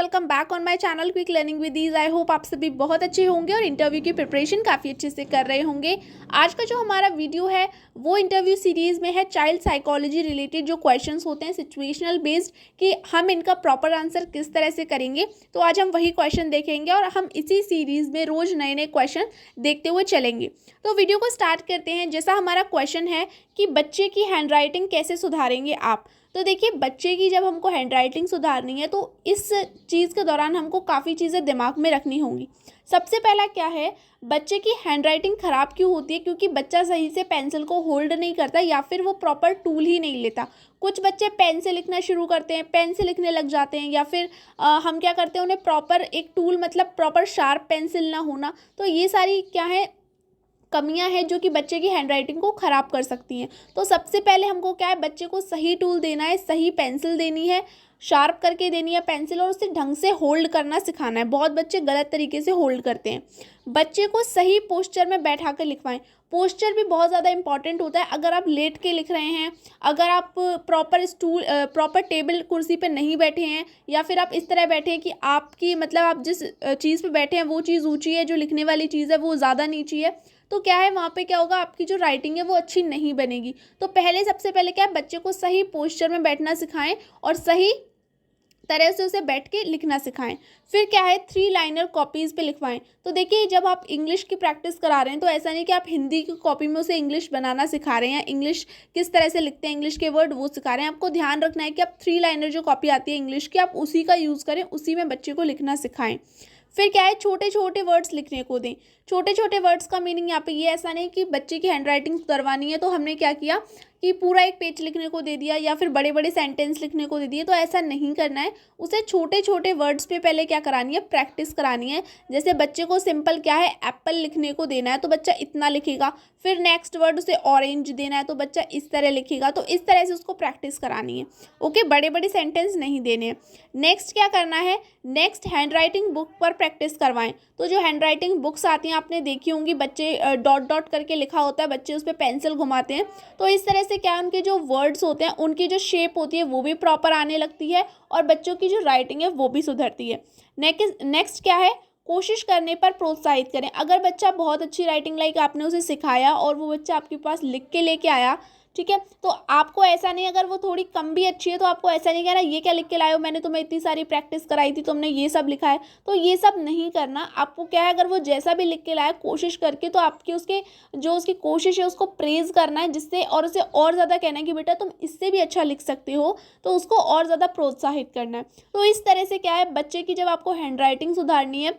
Welcome back on my channel quick learning with ease. I hope आप सभी बहुत अच्छे होंगे और इंटरव्यू की प्रिपरेशन काफ़ी अच्छे से कर रहे होंगे। आज का जो हमारा वीडियो है वो इंटरव्यू सीरीज़ में है चाइल्ड साइकोलॉजी रिलेटेड जो क्वेश्चंस होते हैं सिचुएशनल बेस्ड, कि हम इनका प्रॉपर आंसर किस तरह से करेंगे। तो आज हम वही क्वेश्चन देखेंगे और हम इसी सीरीज़ में रोज़ नए नए क्वेश्चन देखते हुए चलेंगे। तो वीडियो को स्टार्ट करते हैं। जैसा हमारा क्वेश्चन है कि बच्चे की हैंडराइटिंग कैसे सुधारेंगे आप। तो देखिए, बच्चे की जब हमको हैंडराइटिंग सुधारनी है तो इस चीज़ के दौरान हमको काफ़ी चीज़ें दिमाग में रखनी होंगी। सबसे पहला क्या है, बच्चे की हैंडराइटिंग ख़राब क्यों होती है? क्योंकि बच्चा सही से पेंसिल को होल्ड नहीं करता या फिर वो प्रॉपर टूल ही नहीं लेता। कुछ बच्चे पेन से लिखना शुरू करते हैं, पेन से लिखने लग जाते हैं, या फिर हम क्या करते हैं, उन्हें प्रॉपर एक टूल मतलब प्रॉपर शार्प पेंसिल ना होना। तो ये सारी क्या है, कमियां हैं जो कि बच्चे की हैंडराइटिंग को ख़राब कर सकती हैं। तो सबसे पहले हमको क्या है, बच्चे को सही टूल देना है, सही पेंसिल देनी है, शार्प करके देनी है पेंसिल, और उसे ढंग से होल्ड करना सिखाना है। बहुत बच्चे गलत तरीके से होल्ड करते हैं। बच्चे को सही पोस्चर में बैठा कर लिखवाएं। पोस्चर भी बहुत ज़्यादा इंपॉर्टेंट होता है। अगर आप लेट के लिख रहे हैं, अगर आप प्रॉपर टेबल कुर्सी पे नहीं बैठे हैं, या फिर आप इस तरह बैठे हैं कि आपकी मतलब आप जिस चीज़ पे बैठे हैं वो चीज़ ऊंची है, जो लिखने वाली चीज़ है वो ज़्यादा नीची है, तो क्या है वहाँ पे क्या होगा, आपकी जो राइटिंग है वो अच्छी नहीं बनेगी। तो सबसे पहले क्या है, बच्चे को सही पोस्चर में बैठना सिखाएं और सही तरह से उसे बैठ के लिखना सिखाएं। फिर क्या है, 3 लाइनर कॉपीज़ पे लिखवाएं। तो देखिए, जब आप इंग्लिश की प्रैक्टिस करा रहे हैं तो ऐसा नहीं कि आप हिंदी की कॉपी में उसे इंग्लिश बनाना सिखा रहे हैं, इंग्लिश किस तरह से लिखते हैं, इंग्लिश के वर्ड वो सिखा रहे हैं। आपको ध्यान रखना है कि आप 3 लाइनर जो कॉपी आती है इंग्लिश की, आप उसी का यूज़ करें, उसी में बच्चे को लिखना सिखाएं। फिर क्या है, छोटे छोटे वर्ड्स लिखने को दें। छोटे छोटे वर्ड्स का मीनिंग यहाँ पे ये ऐसा नहीं कि बच्चे की हैंडराइटिंग सुधरवानी है तो हमने क्या किया कि पूरा एक पेज लिखने को दे दिया या फिर बड़े बड़े सेंटेंस लिखने को दे दिए। तो ऐसा नहीं करना है। उसे छोटे छोटे वर्ड्स पे पहले क्या करानी है, प्रैक्टिस करानी है। जैसे बच्चे को सिंपल क्या है, एप्पल लिखने को देना है तो बच्चा इतना लिखेगा। फिर नेक्स्ट वर्ड उसे ऑरेंज देना है तो बच्चा इस तरह लिखेगा। तो इस तरह से उसको प्रैक्टिस करानी है। ओके, बड़े बड़े सेंटेंस नहीं देने हैं। नेक्स्ट क्या करना है, नेक्स्ट हैंडराइटिंग बुक पर प्रैक्टिस करवाएं। तो जो हैंडराइटिंग बुक्स आती हैं आपने देखी होंगी, बच्चे डॉट डॉट करके लिखा होता है, बच्चे उस पर पेंसिल घुमाते हैं। तो इस तरह से क्या है, उनके जो वर्ड्स होते हैं उनकी जो शेप होती है वो भी प्रॉपर आने लगती है और बच्चों की जो राइटिंग है वो भी सुधरती है। नेक्स्ट क्या है, कोशिश करने पर प्रोत्साहित करें। अगर बच्चा बहुत अच्छी राइटिंग लाइक आपने उसे सिखाया और वो बच्चा आपके पास लिख के लेके आया, ठीक है, तो आपको ऐसा नहीं, अगर वो थोड़ी कम भी अच्छी है तो आपको ऐसा नहीं कहना ये क्या लिख के लाए हो, मैंने तुम्हें इतनी सारी प्रैक्टिस कराई थी, तुमने ये सब लिखा है। तो ये सब नहीं करना। आपको क्या है, अगर वो जैसा भी लिख के लाया कोशिश करके, तो आपकी उसकी कोशिश है उसको प्रेज़ करना है, जिससे और उसे और ज़्यादा कहना है कि बेटा तुम इससे भी अच्छा लिख सकते हो, तो उसको और ज़्यादा प्रोत्साहित करना है। तो इस तरह से क्या है, बच्चे की जब आपको हैंडराइटिंग सुधारनी है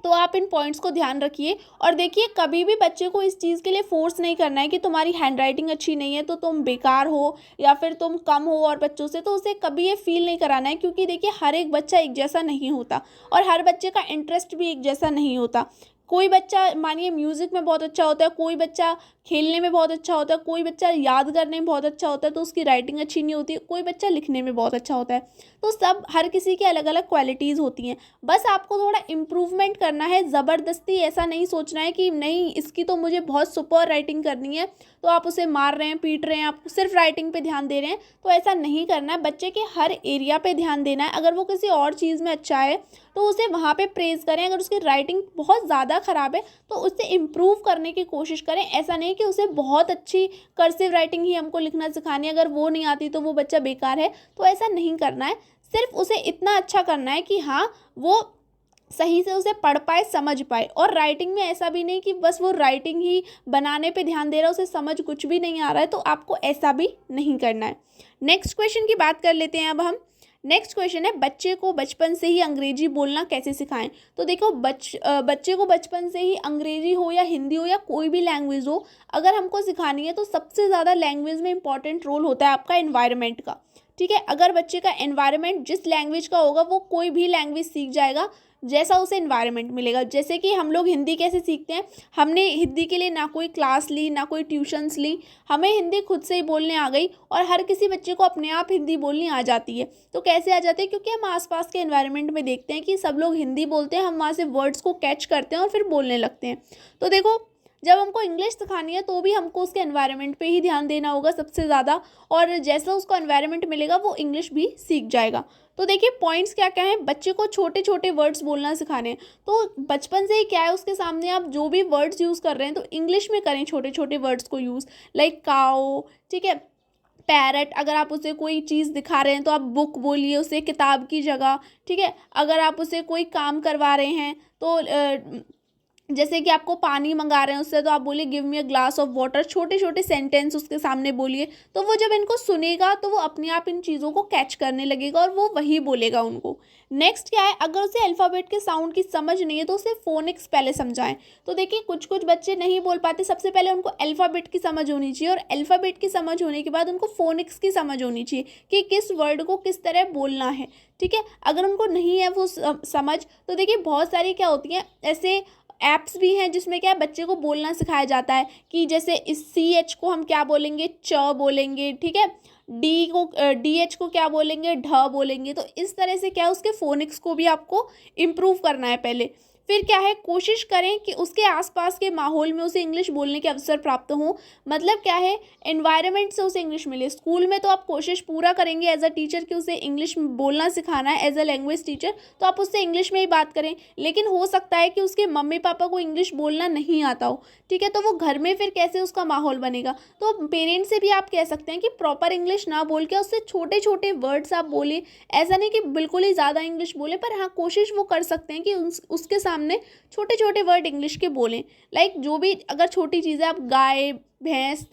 तो आप इन पॉइंट्स को ध्यान रखिए। और देखिए, कभी भी बच्चे को इस चीज़ के लिए फोर्स नहीं करना है कि तुम्हारी हैंडराइटिंग अच्छी नहीं है तो तुम बेकार हो या फिर तुम कम हो और बच्चों से, तो उसे कभी ये फील नहीं कराना है। क्योंकि देखिए, हर एक बच्चा एक जैसा नहीं होता और हर बच्चे का इंटरेस्ट भी एक जैसा नहीं होता। कोई बच्चा मानिए म्यूज़िक में बहुत अच्छा होता है, कोई बच्चा खेलने में बहुत अच्छा होता है, कोई बच्चा याद करने में बहुत अच्छा होता है तो उसकी राइटिंग अच्छी नहीं होती, कोई बच्चा लिखने में बहुत अच्छा होता है। तो सब हर किसी की अलग अलग क्वालिटीज़ होती हैं। बस आपको थोड़ा इम्प्रूवमेंट करना है। ज़बरदस्ती ऐसा नहीं सोचना है कि नहीं इसकी तो मुझे बहुत सुपर राइटिंग करनी है तो आप उसे मार रहे हैं, पीट रहे हैं, आप सिर्फ राइटिंग पे ध्यान दे रहे हैं, तो ऐसा नहीं करना है। बच्चे के हर एरिया पे ध्यान देना है। अगर वो किसी और चीज़ में अच्छा है तो उसे वहाँ पे प्रेज़ करें। अगर उसकी राइटिंग बहुत ज़्यादा ख़राब है तो उससे इम्प्रूव करने की कोशिश करें। ऐसा नहीं कि उसे बहुत अच्छी कर्सिव राइटिंग ही हमको लिखना सिखानी है, अगर वो नहीं आती तो वो बच्चा बेकार है, तो ऐसा नहीं करना है। सिर्फ उसे इतना अच्छा करना है कि हाँ वो सही से उसे पढ़ पाए, समझ पाए। और राइटिंग में ऐसा भी नहीं कि बस वो राइटिंग ही बनाने पे ध्यान दे रहा है, उसे समझ कुछ भी नहीं आ रहा है, तो आपको ऐसा भी नहीं करना है। नेक्स्ट क्वेश्चन की बात कर लेते हैं अब हम। नेक्स्ट क्वेश्चन है, बच्चे को बचपन से ही अंग्रेजी बोलना कैसे सिखाएं। तो देखो, बच्चे को बचपन से ही अंग्रेजी हो या हिंदी हो या कोई भी लैंग्वेज हो, अगर हमको सिखानी है तो सबसे ज़्यादा लैंग्वेज में इंपॉर्टेंट रोल होता है आपका एनवायरनमेंट का। ठीक है, अगर बच्चे का एनवायरनमेंट जिस लैंग्वेज का होगा वो कोई भी लैंग्वेज सीख जाएगा जैसा उसे एनवायरनमेंट मिलेगा। जैसे कि हम लोग हिंदी कैसे सीखते हैं, हमने हिंदी के लिए ना कोई क्लास ली, ना कोई ट्यूशन्स ली, हमें हिंदी खुद से ही बोलने आ गई। और हर किसी बच्चे को अपने आप हिंदी बोलनी आ जाती है। तो कैसे आ जाती है, क्योंकि हम आसपास के एनवायरनमेंट में देखते हैं कि सब लोग हिंदी बोलते हैं, हम वहाँ से वर्ड्स को कैच करते हैं और फिर बोलने लगते हैं। तो देखो, जब हमको इंग्लिश सिखानी है तो भी हमको उसके एनवायरनमेंट पे ही ध्यान देना होगा सबसे ज़्यादा, और जैसा उसको एनवायरनमेंट मिलेगा वो इंग्लिश भी सीख जाएगा। तो देखिए पॉइंट्स क्या क्या हैं, बच्चे को छोटे छोटे वर्ड्स बोलना सिखाने हैं। तो बचपन से ही क्या है, उसके सामने आप जो भी वर्ड्स यूज़ कर रहे हैं तो इंग्लिश में करें छोटे छोटे वर्ड्स को यूज़, लाइक काओ, ठीक है, पैरट। अगर आप उसे कोई चीज़ दिखा रहे हैं तो आप बुक बोलिए उसे किताब की जगह, ठीक है। अगर आप उसे कोई काम करवा रहे हैं तो जैसे कि आपको पानी मंगा रहे हैं उससे, तो आप बोलिए give me a glass of water. छोटे छोटे सेंटेंस उसके सामने बोलिए, तो वो जब इनको सुनेगा तो वो अपने आप इन चीज़ों को कैच करने लगेगा और वो वही बोलेगा उनको। नेक्स्ट क्या है, अगर उसे अल्फ़ाबेट के साउंड की समझ नहीं है तो उसे फोनिक्स पहले समझाएं। तो देखिए कुछ कुछ बच्चे नहीं बोल पाते, सबसे पहले उनको अल्फ़ाबेट की समझ होनी चाहिए, और अल्फ़ाबेट की समझ होने के बाद उनको फोनिक्स की समझ होनी चाहिए कि किस वर्ड को किस तरह बोलना है, ठीक है। अगर उनको नहीं है वो समझ, तो देखिए बहुत सारी क्या होती हैं ऐसे ऐप्स भी हैं जिसमें क्या है बच्चे को बोलना सिखाया जाता है कि जैसे इस CH को हम क्या बोलेंगे, च बोलेंगे, ठीक है। DH को क्या बोलेंगे, ढ बोलेंगे। तो इस तरह से क्या है उसके फोनिक्स को भी आपको इम्प्रूव करना है पहले। फिर क्या है, कोशिश करें कि उसके आसपास के माहौल में उसे इंग्लिश बोलने के अवसर प्राप्त हों। मतलब क्या है, एनवायरनमेंट से उसे इंग्लिश मिले। स्कूल में तो आप कोशिश पूरा करेंगे एज अ टीचर कि उसे इंग्लिश बोलना सिखाना है, एज अ लैंग्वेज टीचर, तो आप उससे इंग्लिश में ही बात करें। लेकिन हो सकता है कि उसके मम्मी पापा को इंग्लिश बोलना नहीं आता हो, ठीक है, तो वो घर में फिर कैसे उसका माहौल बनेगा। तो पेरेंट्स से भी आप कह सकते हैं कि प्रॉपर इंग्लिश ना बोल के उससे छोटे छोटे वर्ड्स आप बोले। ऐसा नहीं कि बिल्कुल ही ज़्यादा इंग्लिश बोले, पर हाँ कोशिश वो कर सकते हैं कि उसके सामने छोटे छोटे वर्ड इंग्लिश के बोलें। लाइक जो भी अगर छोटी चीज़ें, आप गाय भैंस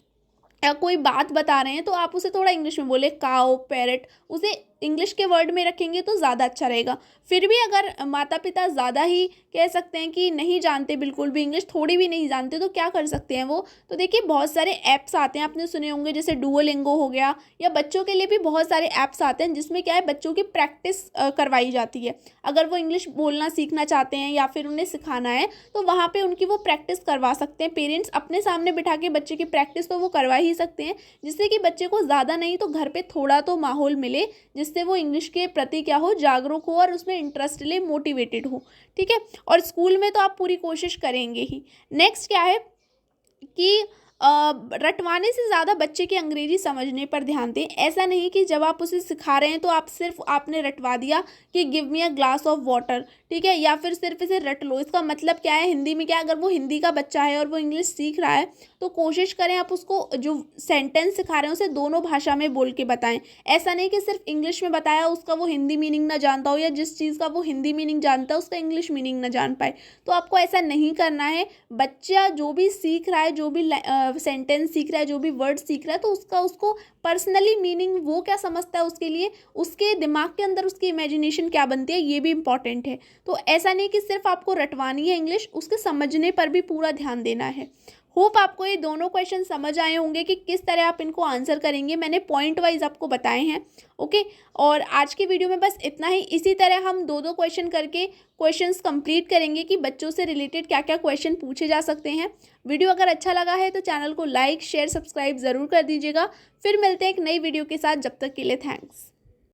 या कोई बात बता रहे हैं तो आप उसे थोड़ा इंग्लिश में बोले, काओ पैरट, उसे इंग्लिश के वर्ड में रखेंगे तो ज़्यादा अच्छा रहेगा। फिर भी अगर माता पिता ज़्यादा ही कह सकते हैं कि नहीं जानते बिल्कुल भी इंग्लिश, थोड़ी भी नहीं जानते, तो क्या कर सकते हैं वो, तो देखिए बहुत सारे ऐप्स आते हैं, आपने सुने होंगे, जैसे डुओलिंगो हो गया, या बच्चों के लिए भी बहुत सारे ऐप्स आते हैं जिसमें क्या है बच्चों की प्रैक्टिस करवाई जाती है। अगर वो इंग्लिश बोलना सीखना चाहते हैं या फिर उन्हें सिखाना है तो वहाँ पर उनकी वो प्रैक्टिस करवा सकते हैं। पेरेंट्स अपने सामने बिठा के बच्चे की प्रैक्टिस तो वो करवा ही सकते हैं, जिससे कि बच्चे को ज़्यादा नहीं तो घर पे थोड़ा तो माहौल मिले जिससे वो इंग्लिश के प्रति क्या हो, जागरूक हो और उसमें इंटरेस्ट ले, मोटिवेटेड हो, ठीक है। और स्कूल में तो आप पूरी कोशिश करेंगे ही। नेक्स्ट क्या है कि रटवाने से ज़्यादा बच्चे की अंग्रेजी समझने पर ध्यान दें। ऐसा नहीं कि जब आप उसे सिखा रहे हैं तो आप सिर्फ आपने रटवा दिया कि give me a glass of water, ठीक है, या फिर सिर्फ इसे रट लो। इसका मतलब क्या है, हिंदी में क्या है, अगर वो हिंदी का बच्चा है और वो इंग्लिश सीख रहा है तो कोशिश करें आप उसको जो सेंटेंस सिखा रहे हैं उसे दोनों भाषा में बोल के बताएं। ऐसा नहीं कि सिर्फ इंग्लिश में बताया, उसका वो हिंदी मीनिंग ना जानता हो, या जिस चीज़ का वो हिंदी मीनिंग जानता है उसका इंग्लिश मीनिंग ना जान पाए। तो आपको ऐसा नहीं करना है। बच्चा जो भी सीख रहा है, जो भी सेंटेंस सीख रहा है, जो भी वर्ड सीख रहा है, तो उसको पर्सनली मीनिंग वो क्या समझता है, उसके लिए उसके दिमाग के अंदर उसकी इमेजिनेशन क्या बनती है, ये भी इंपॉर्टेंट है। तो ऐसा नहीं कि सिर्फ आपको रटवानी है इंग्लिश, उसके समझने पर भी पूरा ध्यान देना है। होप आपको ये दोनों क्वेश्चन समझ आए होंगे कि किस तरह आप इनको आंसर करेंगे। मैंने पॉइंट वाइज आपको बताए हैं, ओके। और आज की वीडियो में बस इतना ही। इसी तरह हम दो दो क्वेश्चन करके क्वेश्चंस कंप्लीट करेंगे कि बच्चों से रिलेटेड क्या क्या क्वेश्चन पूछे जा सकते हैं। वीडियो अगर अच्छा लगा है तो चैनल को लाइक शेयर सब्सक्राइब ज़रूर कर दीजिएगा। फिर मिलते हैं एक नई वीडियो के साथ, जब तक के लिए थैंक्स।